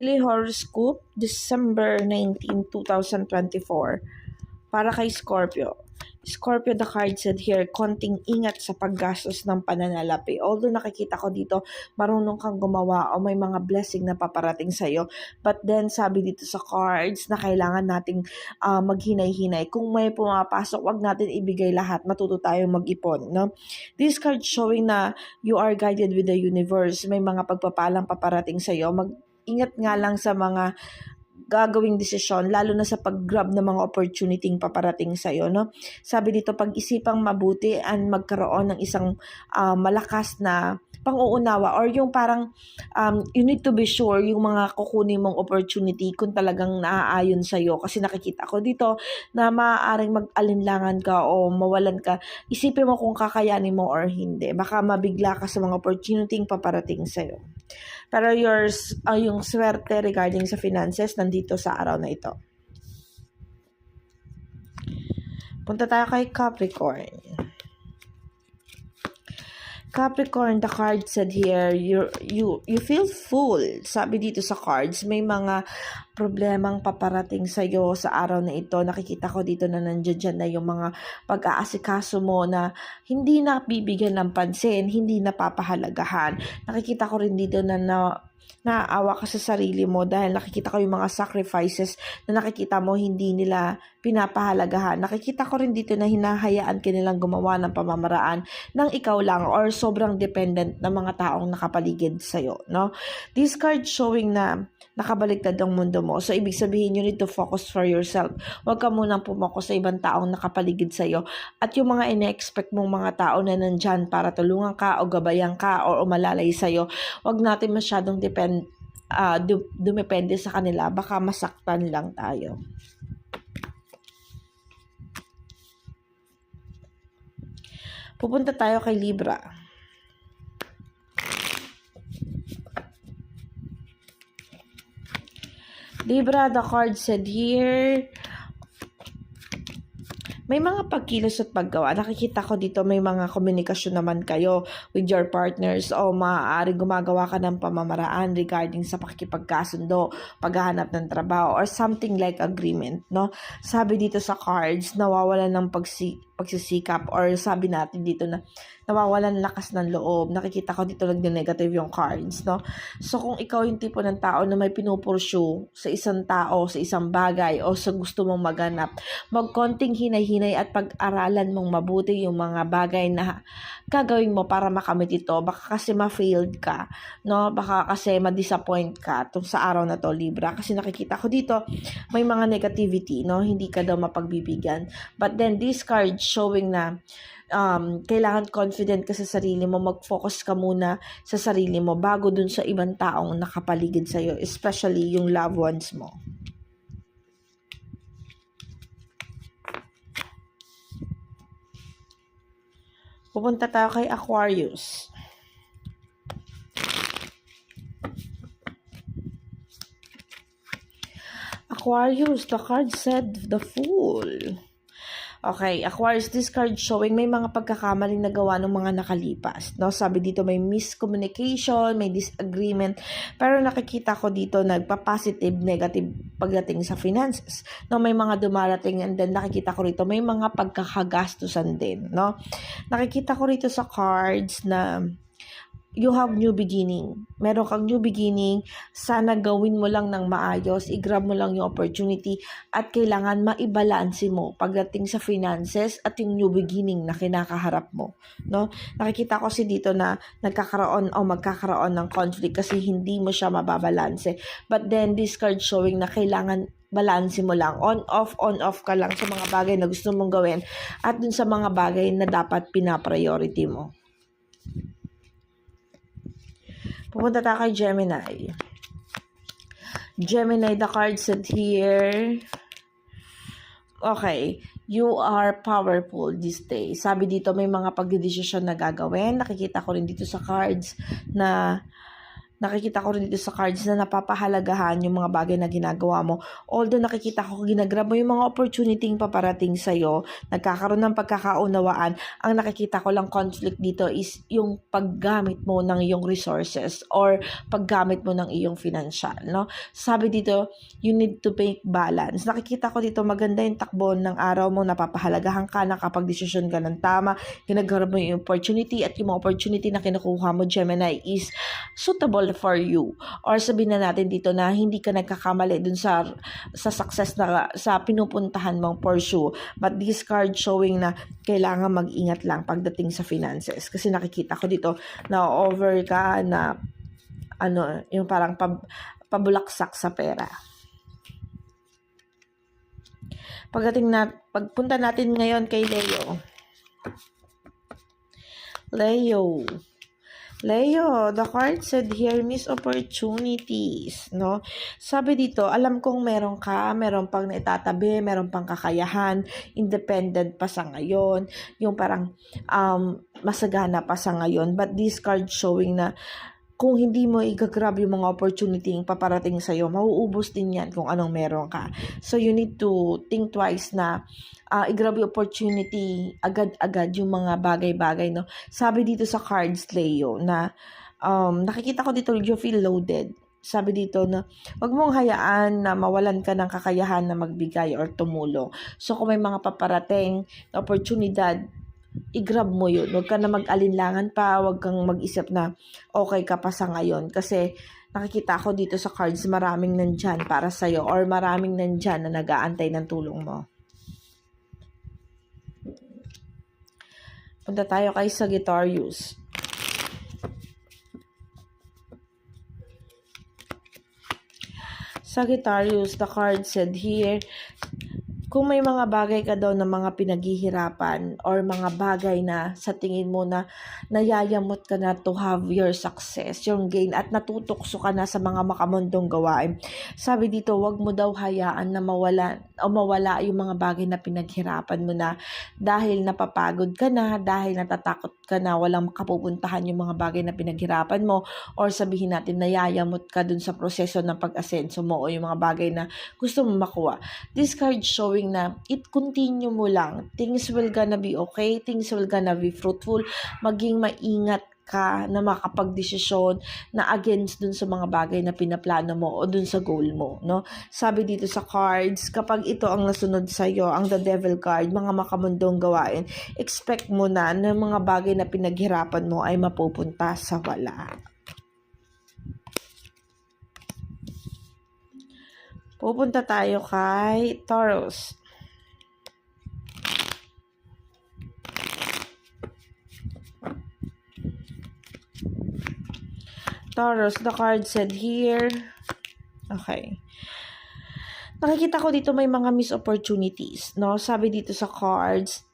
Daily Horoscope, December 19, 2024. Para kay Scorpio. Scorpio, the card said here, konting ingat sa paggastos ng pananalapi. Although nakikita ko dito, marunong kang gumawa o may mga blessing na paparating sa'yo. But then, sabi dito sa cards na kailangan nating maghinay-hinay. Kung may pumapasok, wag natin ibigay lahat. Matuto tayong mag-ipon. No? This card showing na you are guided with the universe. May mga pagpapalang paparating sa'yo. Ingat nga lang sa mga gagawing desisyon, lalo na sa pag-grab ng mga opportunity paparating sa'yo, no? Sabi dito, pag-isipang mabuti and magkaroon ng isang malakas na pang-uunawa or yung parang you need to be sure yung mga kukunin mong opportunity kung talagang naaayon sa'yo. Kasi nakikita ko dito na maaaring mag-alinlangan ka o mawalan ka. Isipin mo kung kakayanin mo or hindi. Baka mabigla ka sa mga opportunity paparating sa'yo. Pero yung swerte regarding sa finances, nandito sa araw na ito. Punta tayo kay Capricorn. Capricorn, the card said here, you feel full. Sabi dito sa cards, may mga problemang paparating sa'yo sa araw na ito. Nakikita ko dito na nandiyan na yung mga pag-aasikaso mo na hindi na bibigyan ng pansin, hindi na papahalagahan. Nakikita ko rin dito na naaawa ka sa sarili mo dahil nakikita ko yung mga sacrifices na nakikita mo hindi nila pinapahalagahan. Nakikita ko rin dito na hinahayaan ka nilang gumawa ng pamamaraan ng ikaw lang or sobrang dependent ng mga taong nakapaligid sa'yo, no? This card showing na nakabaligtad ang mundo mo. So, ibig sabihin, you need to focus for yourself. Huwag ka munang pumokus sa ibang taong nakapaligid sa'yo. At yung mga ine-expect mong mga tao na nandyan para tulungan ka o gabayan ka o umalalay sa'yo, huwag natin masyadong dumepende sa kanila. Baka masaktan lang tayo. Pupunta tayo kay Libra. Libra, the card said here, may mga pagkilos at paggawa. Nakikita ko dito may mga komunikasyon naman kayo with your partners o maaaring gumagawa ka ng pamamaraan regarding sa pakikipagkasundo, paghahanap ng trabaho or something like agreement, no? Sabi dito sa cards, nawawalan ng pagsisikap or sabi natin dito na nawawalan lakas ng loob. Nakikita ko dito nag-negative yung cards, no? So kung ikaw yung tipo ng tao na may pinupursue sa isang tao, sa isang bagay o sa gusto mong maganap, magkonting hinay-hinay at pag-aralan mong mabuti yung mga bagay na gagawin mo para makamit ito. Baka kasi ma-failed ka, no? Baka kasi ma-disappoint ka itong sa araw na to, Libra. Kasi nakikita ko dito may mga negativity, no? Hindi ka daw mapagbibigyan. But then this card showing na kailangan confident ka sa sarili mo, mag-focus ka muna sa sarili mo bago dun sa ibang taong nakapaligid sa'yo, especially yung loved ones mo. Pupunta tayo kay Aquarius. Aquarius, the card said the Fool. Okay, Aquarius, this card showing may mga pagkakamaling nagawa ng mga nakalipas, no? Sabi dito may miscommunication, may disagreement, pero nakikita ko dito nagpa-positive, negative pagdating sa finances, no? May mga dumarating and then nakikita ko rito may mga pagkakagastusan din, no? Nakikita ko rito sa cards na you have new beginning. Meron kang new beginning, sana gawin mo lang ng maayos, i-grab mo lang yung opportunity at kailangan maibalanse mo pagdating sa finances at yung new beginning na kinakaharap mo, no? Nakikita ko dito na nagkakaroon o magkakaroon ng conflict kasi hindi mo siya mababalanse. But then this card showing na kailangan balanse mo lang, on off ka lang sa mga bagay na gusto mong gawin at dun sa mga bagay na dapat pina-priority mo. Pupunta tayo kay Gemini. Gemini, the card said here, okay, you are powerful this day. Sabi dito may mga pagdedesisyon na gagawin. Nakikita ko rin dito sa cards na nakikita ko rin dito sa cards na napapahalagahan yung mga bagay na ginagawa mo. Although nakikita ko ginagrab mo yung mga opportunity paparating sa'yo, nagkakaroon ng pagkakaunawaan, ang nakikita ko lang conflict dito is yung paggamit mo ng iyong resources or paggamit mo ng iyong financial, no? Sabi dito, you need to make balance. Nakikita ko dito maganda yung takbo ng araw mo, napapahalagahan ka, nakapag-desisyon ka ng tama, ginagrab mo yung opportunity at yung mga opportunity na kinukuha mo, Gemini, is suitable for you. Or sabihin na natin dito na hindi ka nagkakamali dun sa success na sa pinupuntahan mong pursue. But this card showing na kailangan mag-ingat lang pagdating sa finances. Kasi nakikita ko dito na over ka na yung parang pabulaksak sa pera. Pagpunta natin ngayon kay Leo. Leo, the card said here, miss opportunities, no? Sabi dito, alam kong meron pang naitatabi, meron pang kakayahan, independent pa sa ngayon, yung parang masagana pa sa ngayon. But this card showing na kung hindi mo i-grab yung mga opportunity yung paparating sa'yo, mauubos din yan kung anong meron ka. So, you need to think twice na i-grab yung opportunity agad-agad yung mga bagay-bagay, no? Sabi dito sa cards, Leo, na nakikita ko dito, you feel loaded. Sabi dito na wag mong hayaan na mawalan ka ng kakayahan na magbigay or tumulong. So, kung may mga paparating na oportunidad, i-grab mo yun. Huwag ka na mag-alinlangan pa, huwag kang mag-isip na okay ka pa sa ngayon. Kasi nakikita ko dito sa cards, maraming nandyan para sa'yo or maraming nandyan na nag-aantay ng tulong mo. Punta tayo kay Sagittarius. Sagittarius, the card said here, kung may mga bagay ka daw na mga pinaghihirapan or mga bagay na sa tingin mo na nayayamot ka na to have your success, yung gain, at natutokso ka na sa mga makamundong gawain. Sabi dito, wag mo daw hayaan na mawala yung mga bagay na pinaghirapan mo na dahil napapagod ka na, dahil natatakot ka na walang makapupuntahan yung mga bagay na pinaghirapan mo, or sabihin natin nayayamot ka dun sa proseso ng pag-asenso mo o yung mga bagay na gusto mo makuha. This card showing na it continue mo lang. Things will gonna be okay. Things will gonna be fruitful. Maging maingat ka na makapagdesisyon na against dun sa mga bagay na pinaplano mo o dun sa goal mo, no? Sabi dito sa cards, kapag ito ang nasunod sa'yo, ang the devil card, mga makamundong gawain, expect mo na mga bagay na pinaghirapan mo ay mapupunta sa wala. Pupunta tayo kay Taurus. Taurus, the card said here. Okay. Nakikita ko dito may mga missed opportunities, no? Sabi dito sa cards,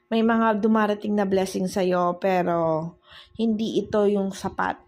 may mga dumarating na blessing sa'yo, pero hindi ito yung sapat,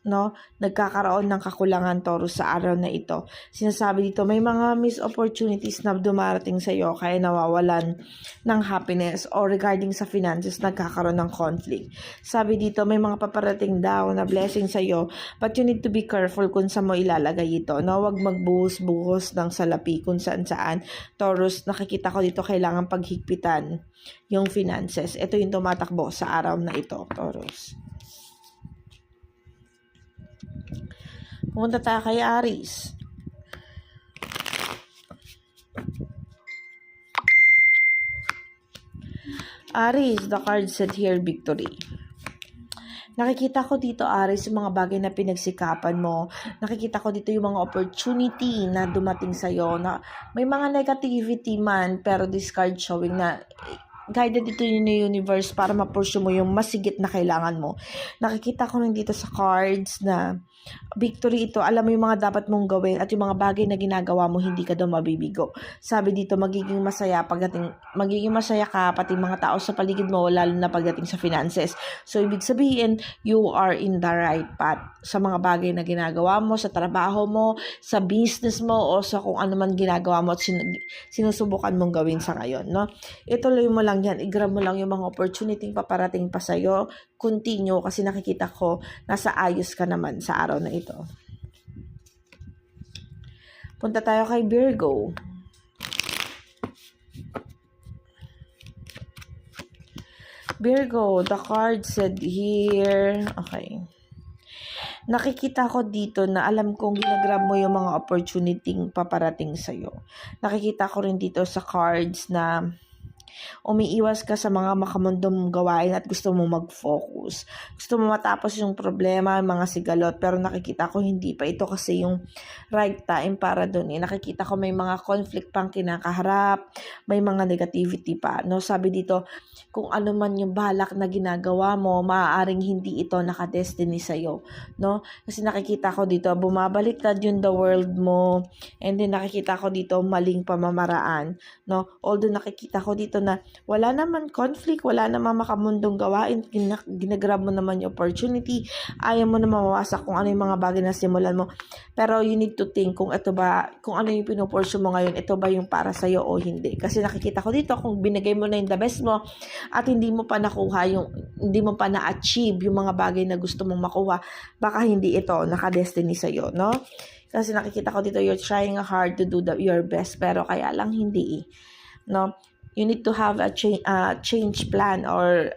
no? Nagkakaroon ng kakulangan, Taurus, sa araw na ito. Sinasabi dito, may mga missed opportunities na dumarating sa iyo kaya nawawalan ng happiness, or regarding sa finances, nagkakaroon ng conflict. Sabi dito, may mga paparating daw na blessing sa iyo, but you need to be careful kung saan mo ilalagay ito, no? Huwag magbuhos-buhos ng salapi kung saan-saan. Taurus, nakikita ko dito kailangan paghigpitan yung finances. Ito yung tumatakbo sa araw na ito, Taurus. Pumunta tayo kay Aries. Aries, the card said here, victory. Nakikita ko dito, Aries, yung mga bagay na pinagsikapan mo. Nakikita ko dito yung mga opportunity na dumating sa'yo. Na may mga negativity man, pero this card showing na guided dito yung universe para ma-pursue mo yung masigit na kailangan mo. Nakikita ko rin dito sa cards na victory ito. Alam mo yung mga dapat mong gawin at yung mga bagay na ginagawa mo, hindi ka daw mabibigo. Sabi dito, magiging masaya ka, pati mga tao sa paligid mo, lalo na pagdating sa finances. So, ibig sabihin, you are in the right path sa mga bagay na ginagawa mo, sa trabaho mo, sa business mo, o sa kung ano man ginagawa mo at sinusubukan mong gawin sa ngayon, no? Ituloy mo lang yan. I-grab mo lang yung mga opportunity paparating pa sa'yo. continue kasi nakikita ko nasa ayos ka naman sa araw na ito. Punta tayo kay Virgo. Virgo, the card said here, okay. Nakikita ko dito na alam kong ginagrab mo yung mga opportunity paparating sa'yo. Nakikita ko rin dito sa cards na umiiwas ka sa mga makamundong gawain at gusto mo mag-focus. Gusto mo matapos yung problema, mga sigalot, pero nakikita ko hindi pa. Ito kasi yung right time para dun eh. Nakikita ko may mga conflict pang kinakaharap, may mga negativity pa. No? Sabi dito, kung ano man yung balak na ginagawa mo, maaaring hindi ito nakadestiny sa'yo. No? Kasi nakikita ko dito, bumabaliktad yung the world mo, and then nakikita ko dito maling pamamaraan. No? Although nakikita ko dito na wala naman conflict, wala naman makamundong gawain, ginagrab mo naman yung opportunity, ayaw mo na mawawasak kung ano yung mga bagay na simulan mo. Pero you need to think kung ito ba, kung ano yung pinupursue mo ngayon, ito ba yung para sa'yo o hindi. Kasi nakikita ko dito, kung binigay mo na yung the best mo at hindi mo pa nakuha hindi mo pa na-achieve yung mga bagay na gusto mong makuha, baka hindi ito nakadestiny sa'yo, no? Kasi nakikita ko dito, you're trying hard to do your best, pero kaya lang hindi, no? You need to have a change plan or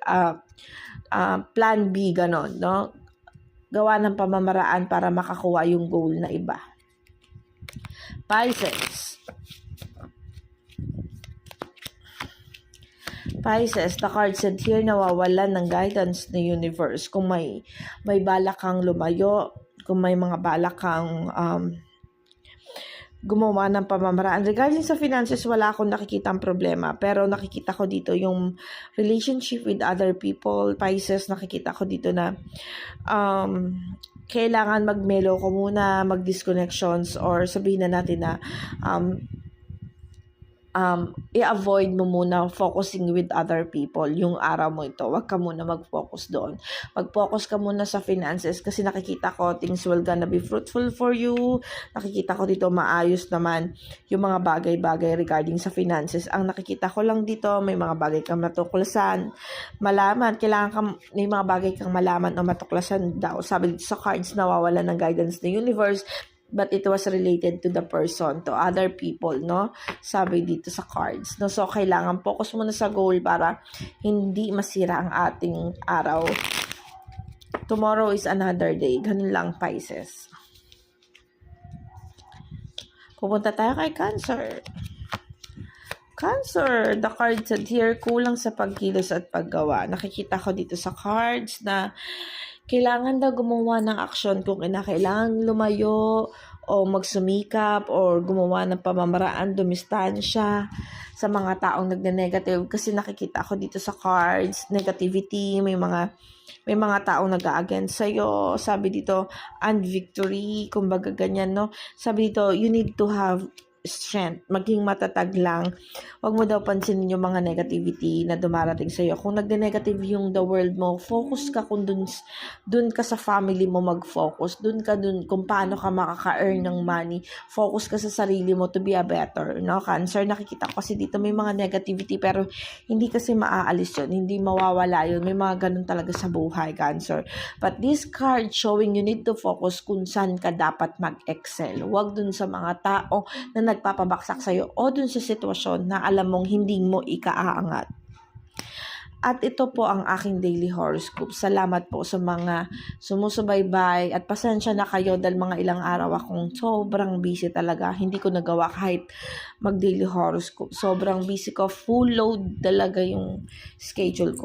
plan B, ganon, no? Gawa ng pamamaraan para makakuha yung goal na iba. Pisces, the card said here, nawawalan ng guidance ng universe. Kung may balak kang lumayo, kung may mga balak kang gumawa ng pamamaraan. Regarding sa finances, wala akong nakikitang problema. Pero nakikita ko dito yung relationship with other people. Pisces, nakikita ko dito na kailangan mag-mellow ko muna, mag-disconnections, or sabihin na natin na i-avoid mo muna focusing with other people yung araw mo ito. Huwag ka muna mag-focus doon. Mag-focus ka muna sa finances kasi nakikita ko things will gonna be fruitful for you. Nakikita ko dito maayos naman yung mga bagay-bagay regarding sa finances. Ang nakikita ko lang dito, may mga bagay kang matuklasan, malaman. May mga bagay kang malaman o matuklasan daw. Sabi dito sa cards, nawawala ng guidance ng universe, but it was related to the person, to other people, no? Sabi dito sa cards, no? So, kailangan focus muna sa goal para hindi masira ang ating araw. Tomorrow is another day. Ganun lang, Pisces. Pupunta tayo kay Cancer. Cancer, the card said here, kulang sa pagkilos at paggawa. Nakikita ko dito sa cards na kailangan daw gumawa ng aksyon kung kailangan lumayo o magsumikap or gumawa ng pamamaraan, dumistansya sa mga taong nagne-negative. Kasi nakikita ko dito sa cards, negativity, may mga taong nag-a-against sa'yo. Sabi dito, and victory, kumbaga ganyan, no? Sabi dito, you need to have strength, maging matatag lang. Huwag mo daw pansinin yung mga negativity na dumarating sa'yo. Kung nagde-negative yung the world mo, focus ka kung dun ka sa family mo mag-focus. Dun kung paano ka makaka-earn ng money. Focus ka sa sarili mo to be a better, no? Cancer, nakikita ko kasi dito may mga negativity pero hindi kasi maaalis yun. Hindi mawawala yun. May mga ganun talaga sa buhay, Cancer. But this card showing you need to focus kung saan ka dapat mag-excel. Huwag dun sa mga tao na nagpapabaksak sa'yo o dun sa sitwasyon na alam mong hindi mo ikaaangat. At ito po ang aking daily horoscope. Salamat po sa mga sumusubaybay at pasensya na kayo dahil mga ilang araw akong sobrang busy talaga. Hindi ko nagawa kahit mag-daily horoscope. Sobrang busy ko. Full load talaga yung schedule ko.